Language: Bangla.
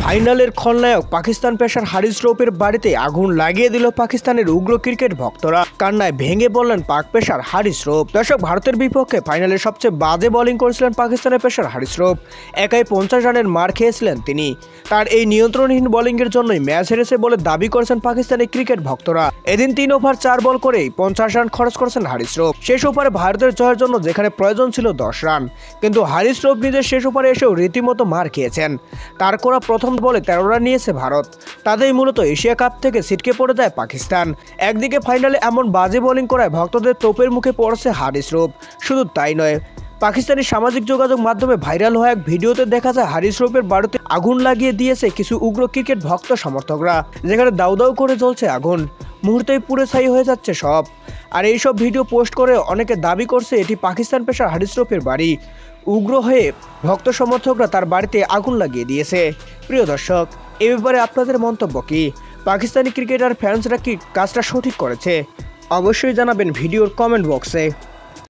ফাইনালের খলনায়ক পাকিস্তান পেসার হারিস রৌফের বাড়িতে আগুন লাগিয়ে দিল পাকিস্তানের উগ্র ক্রিকেট ভক্তরা। কান্নায় ভেঙে পড়লেন পাক পেসার হারিস রৌফ। দর্শক, ভারতের বিপক্ষে ফাইনালে সবচেয়ে বাজে বোলিং করেছিলেন পাকিস্তানের পেসার হারিস রৌফ। একাই 50 রানের মার খেয়েছিলেন তিনি। তার এই নিয়ন্ত্রণহীন বোলিংয়ের জন্যই ম্যাচ হেরেছে বলে দাবি করেছেন পাকিস্তানের ক্রিকেট ভক্তরা। এদিন 3 ওভার 4 বল করেই 50 রান খরচ করেছেন হারিস রৌফ। শেষ ওভারে ভারতের জয়ের জন্য যেখানে প্রয়োজন ছিল 10 রান, কিন্তু হারিস রৌফ নিজের শেষ ওভারে এসেও রীতিমতো মার খেয়েছেন। তার করা প্রথম বলে 13 রান নিয়েছে ভারত। তাতেই মূলত এশিয়া কাপ থেকে ছিটকে পড়ে যায় পাকিস্তান। একদিকে ফাইনালে এমন বাজে বোলিং করায় ভক্তদের তোপের মুখে পড়ছে হারিস রৌফ। শুধু তাই নয়, পাকিস্তানি সামাজিক যোগাযোগ মাধ্যমে ভাইরাল হওয়া এক ভিডিওতে দেখা যায় হারিস রৌফের বাড়িতে আগুন লাগিয়ে দিয়েছে কিছু উগ্র ক্রিকেট ভক্ত সমর্থকরা, যেখানে দাউ দাউ করে জ্বলছে আগুন। মুহূর্তেই পুড়ে ছাই হয়ে যাচ্ছে সব। আর এইসব ভিডিও পোস্ট করে অনেকে দাবি করছে এটি পাকিস্তান পেসার হারিস রৌফের বাড়ি। উগ্র হয়ে ভক্ত সমর্থকরা তার বাড়িতে আগুন লাগিয়ে দিয়েছে। প্রিয় দর্শক, এ ব্যাপারে আপনাদের মন্তব্য কি? পাকিস্তানি ক্রিকেটার ফ্যান্সরা কি কাজটা সঠিক করেছে? অবশ্যই জানাবেন ভিডিওর কমেন্ট বক্সে।